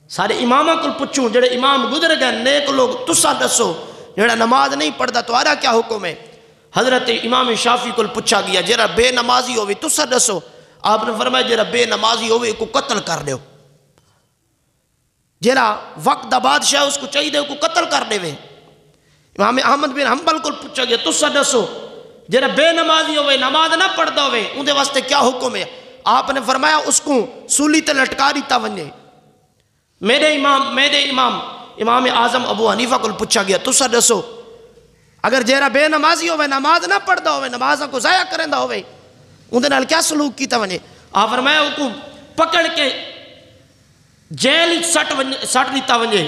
سارے امامہ کو پچھوں جڑے امام گزر گئے نیک لوگ تسا دسو جڑا نماز نہیں پڑھتا تو آرہا کیا حکم ہے؟ حضرت امام شافعی کو پچھا گیا جڑا بے نمازی ہوئے تسا دسو، آپ نے فرمایا جڑا بے نمازی ہوئے کو قتل کر دیو، جڑا وقت دا بادشاہ اس کو چاہیے دے کو قتل کر دے وے۔ امام احمد بن حنبل کو پچھا گیا تسا دسو جڑا بے نمازی ہوئے نماز نہ پڑھتا ہوئے ان دے واسطے کیا حکم ہے؟ آپ نے فرمایا اس کو سولی تے لٹکا دیتا ونجے۔ میرے امام اعظم ابو حنیفہ کو پچھا گیا تسا دسو اگر جیرا بے نمازی ہوئے نماز نہ پڑھتا ہوئے نماز کو ضائع کرندہ ہوئے ان دے نال کیا سلوک کیتا ونجے؟ آپ فرمایا حکم پکڑ کے جیل سٹ دیتا ونجے،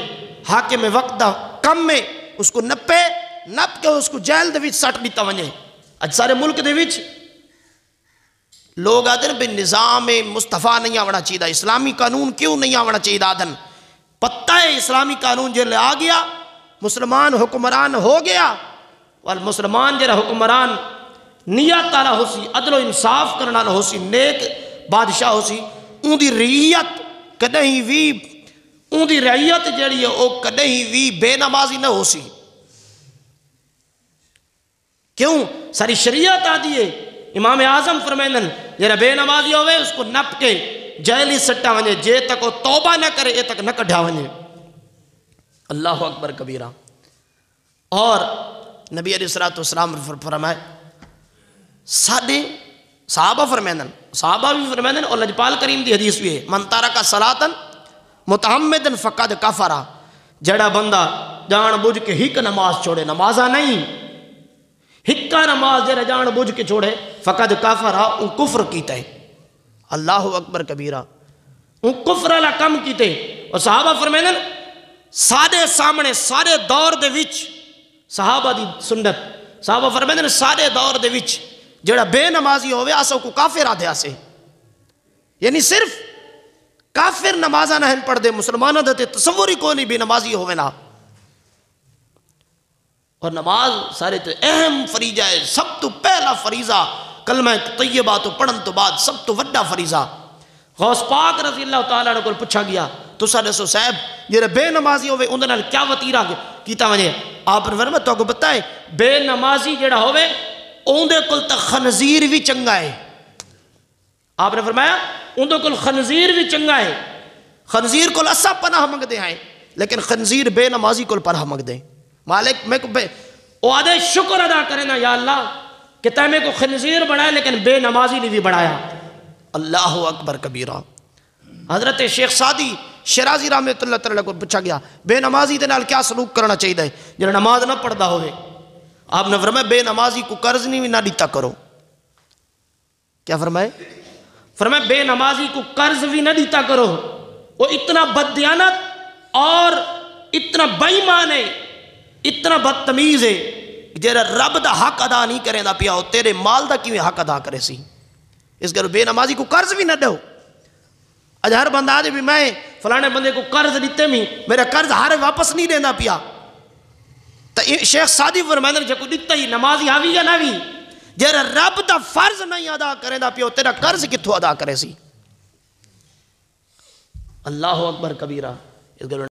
حاکم وقت دا کم میں اس کو نپ کے اس کو جیل دے وچ سٹ دیتا ونجے۔ اج سارے ملک دے وچ لوگ آدھن بے نظام مصطفیٰ نہیں آونا چاہیے، اسلامی قانون کیوں نہیں آونا چاہیے آدھن؟ پتہ ہے اسلامی قانون جے لے آ گیا مسلمان حکمران ہو گیا، والمسلمان جے حکمران نیت تارا ہو سی عدل و انصاف کرنا ہو سی نیک بادشاہ ہو سی ان دی رعیت کدہیں بھی ان دی رعیت جڑی ہے وہ کدہیں بھی بے نمازی نہ ہو سی۔ کیوں؟ ساری شریعت آدھی ہے امام اعظم فرمائندن جڑا بے نمازی ہوئے اس کو نپ کے جیلی سٹا ونجے جے تک وہ توبہ نہ کرے اے تک نہ کڈھا ونجے۔ اللہ اکبر کبیرہ۔ اور نبی علیہ السلام فرمائے سادے صحابہ فرمائندن صحابہ بھی فرمائندن اور لجپال کریم دی حدیث بھی ہے من تارک صلاۃ متعمدن فقد کفر، جڑا بندہ جان بوجھ کے ہک نماز چھوڑے نمازہ نہیں ہکا نماز جڑا جان بوجھ کے چھوڑے فقد کفر ان کفر کیتا ہے۔ اللہ اکبر کبیرہ، ان کفر والا کم کیتے۔ اور صحابہ فرمائندن سارے سامنے سارے دور دے وچ صحابہ دی سنت صحابہ فرمائندن سارے دور دے وچ جڑا بے نمازی ہوئے آسا کو کافر آدھے آسے، یعنی صرف کافر نمازہ نہ پڑھ دے مسلمانہ دے تصوری کو نہیں بے نمازی ہوئے نا۔ اور نماز سارے تو اہم فریضہ ہے، سب تو پہلا فریضہ کلمہ طیبہ تو پڑھن تو بعد سب تو وڈا فریضہ۔ غوث پاک رضی اللہ تعالیٰ نے کو پوچھا گیا تو سو صاحب جڑے بے نمازی ہوئے اندر نال کیا وطیرہ کیتا ونجے؟ آپ نے فرمایا تو کو بتائے بے نمازی جڑا ہوئے اوندے کل تک خنزیر بھی چنگا ہے۔ آپ نے فرمایا اوندے کل خنزیر بھی چنگا ہے، خنزیر کل اسا پناہ منگ دے ہیں لیکن خنزیر بے نمازی کل پناہ منگ دے۔ مالک میں کو او آدھے شکر ادا کرے نا یا اللہ کہ تے میں کو خنزیر بڑھائے لیکن بے نمازی نہیں بھی بڑھایا۔ اللہ اکبر کبیرہ۔ حضرت شیخ سعدی شیرازی رحمۃ اللہ تعالیٰ کو پوچھا گیا بے نمازی دے نال کیا سلوک کرنا چاہیے جنہاں نماز نہ پڑھدا ہوئے؟ آپ نے فرمایا بے نمازی کو قرض نہیں نہ دیتا کرو۔ کیا فرمائے؟ فرمایا بے نمازی کو قرض بھی نہ دیتا کرو، وہ اتنا بددیانت اور اتنا بے ایمان ہے اتنا بدتمیز ہے جیرا رب دا حق ادا نہیں کریں دا پیا ہو تیرے مال دا کیوں حق ادا کرے سی؟ اس گھر بے نمازی کو قرض بھی نہ دو۔ اج ہر بندہ آدھے بھی میں فلانے بندے کو قرض دیتے میں میرا قرض ہارے واپس نہیں دینا پیا۔ تو شیخ سعدی فرمائندن جے کو دیتا ہی نمازی آوی یا نہ بھی جیرا رب دا فرض نہیں ادا کریں دا پیا ہو تیرا قرض کتھو ادا کرے سی؟ اللہ اکبر کبیرہ۔ اس گھر